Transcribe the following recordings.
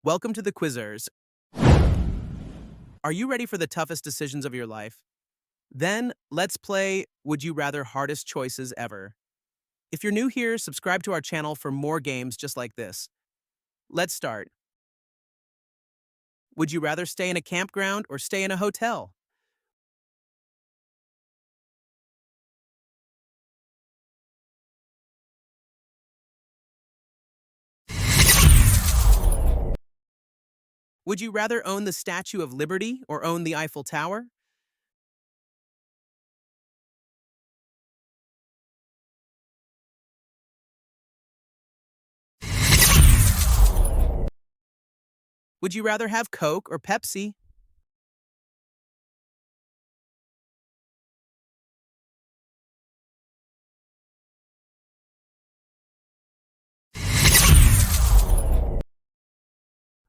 Welcome to the Quizerz. Are you ready for the toughest decisions of your life? Then let's play Would You Rather Hardest Choices Ever. If you're new here, subscribe to our channel for more games just like this. Let's start. Would you rather stay in a campground or stay in a hotel? Would you rather own the Statue of Liberty or own the Eiffel Tower? Would you rather have Coke or Pepsi?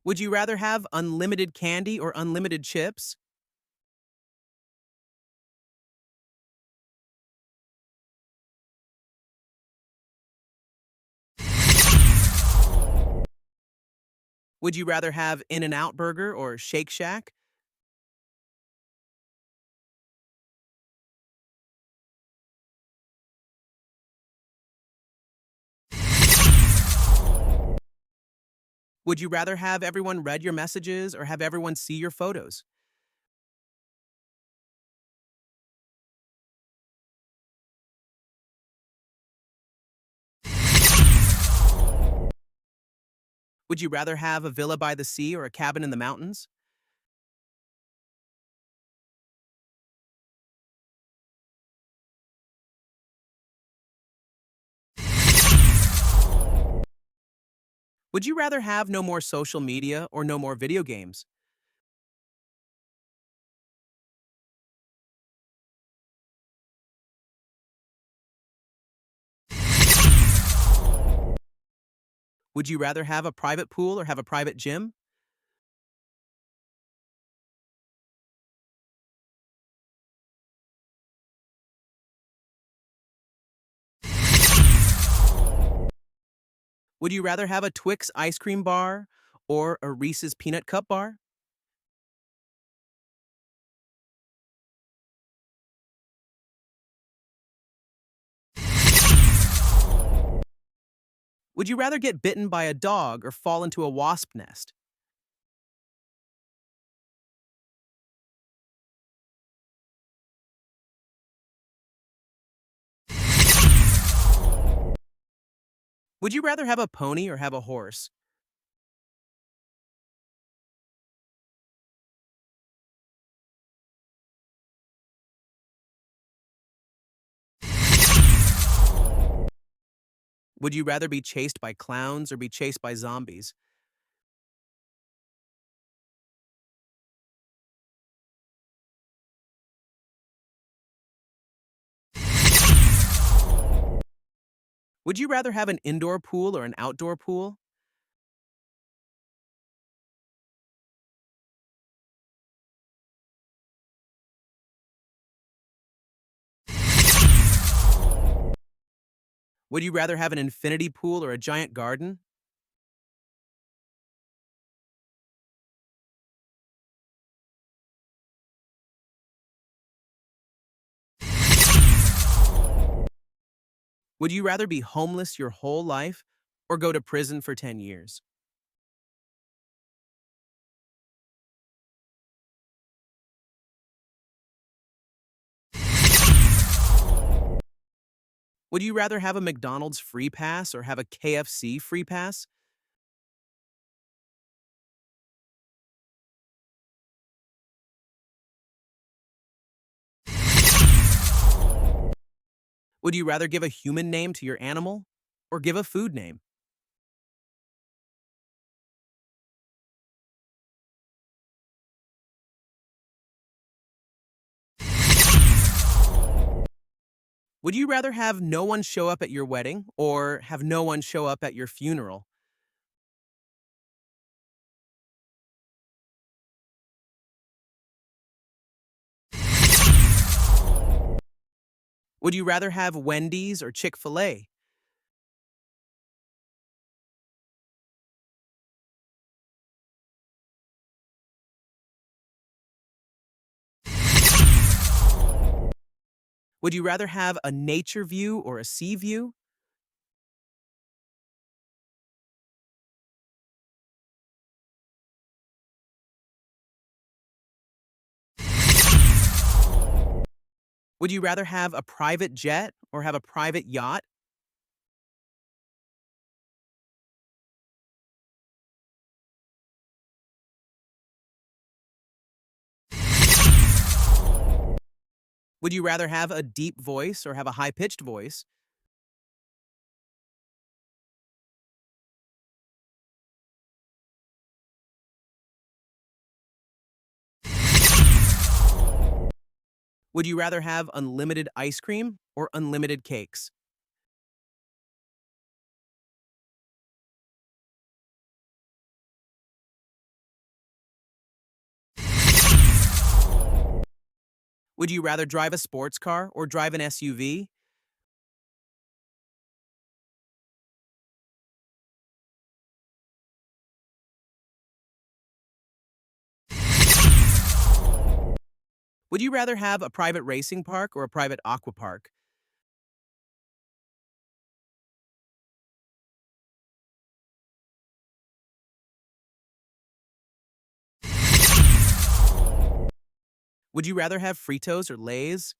Would you rather have unlimited candy or unlimited chips? Would you rather have In-N-Out Burger or Shake Shack? Would you rather have everyone read your messages or have everyone see your photos? Would you rather have a villa by the sea or a cabin in the mountains? Would you rather have no more social media or no more video games? Would you rather have a private pool or have a private gym? Would you rather have a Twix ice cream bar or a Reese's peanut cup bar? Would you rather get bitten by a dog or fall into a wasp nest? Would you rather have a pony or have a horse? Would you rather be chased by clowns or be chased by zombies? Would you rather have an indoor pool or an outdoor pool? Would you rather have an infinity pool or a giant garden? Would you rather be homeless your whole life or go to prison for 10 years? Would you rather have a McDonald's free pass or have a KFC free pass? Would you rather give a human name to your animal or give a food name? Would you rather have no one show up at your wedding or have no one show up at your funeral? Would you rather have Wendy's or Chick-fil-A? Would you rather have a nature view or a sea view? Would you rather have a private jet or have a private yacht? Would you rather have a deep voice or have a high-pitched voice? Would you rather have unlimited ice cream or unlimited cakes? Would you rather drive a sports car or drive an SUV? Would you rather have a private racing park or a private aqua park? Would you rather have Fritos or Lay's?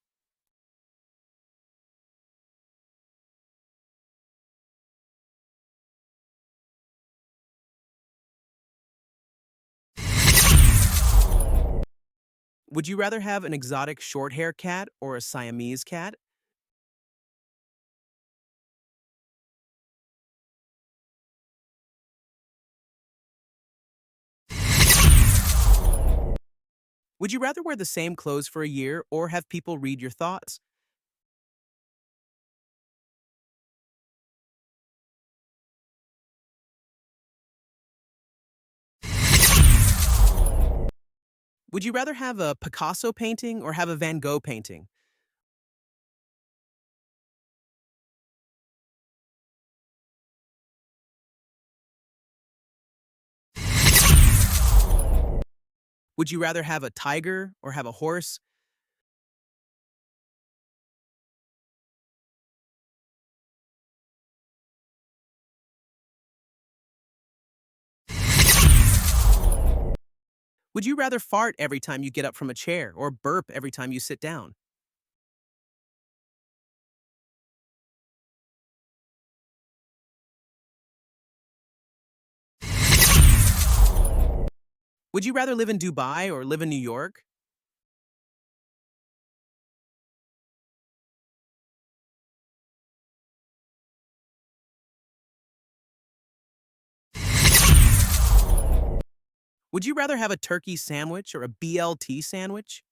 Would you rather have an exotic short hair cat or a Siamese cat? Would you rather wear the same clothes for a year or have people read your thoughts? Would you rather have a Picasso painting or have a Van Gogh painting? Would you rather have a tiger or have a horse? Would you rather fart every time you get up from a chair or burp every time you sit down? Would you rather live in Dubai or live in New York? Would you rather have a turkey sandwich or a BLT sandwich?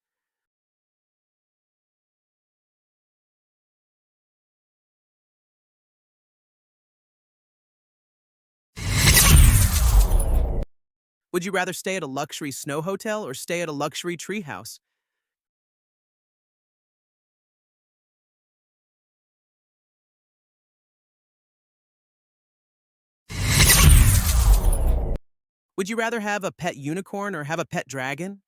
Would you rather stay at a luxury snow hotel or stay at a luxury treehouse? Would you rather have a pet unicorn or have a pet dragon?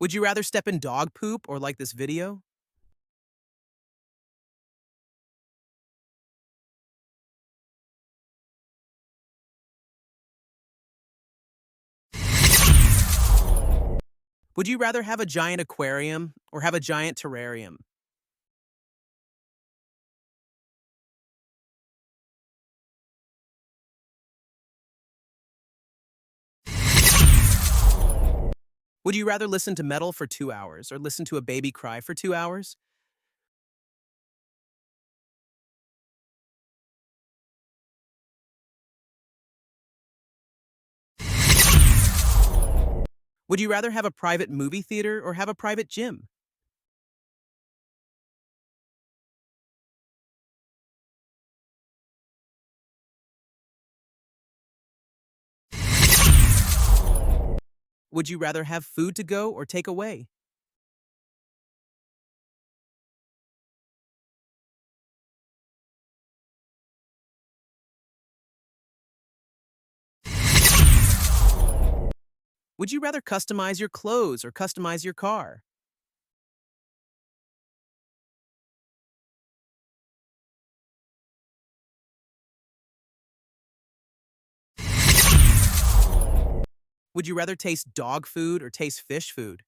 Would you rather step in dog poop or like this video? Would you rather have a giant aquarium or have a giant terrarium? Would you rather listen to metal for 2 hours or listen to a baby cry for 2 hours? Would you rather have a private movie theater or have a private gym? Would you rather have food to go or take away? Would you rather customize your clothes or customize your car? Would you rather taste dog food or taste fish food?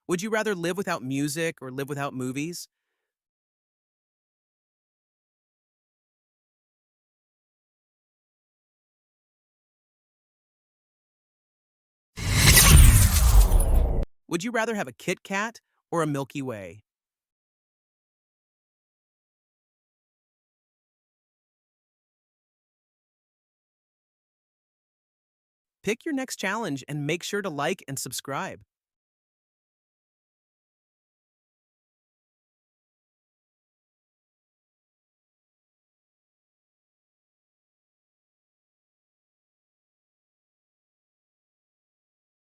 Would you rather live without music or live without movies? Would you rather have a Kit Kat or a Milky Way? Pick your next challenge and make sure to like and subscribe.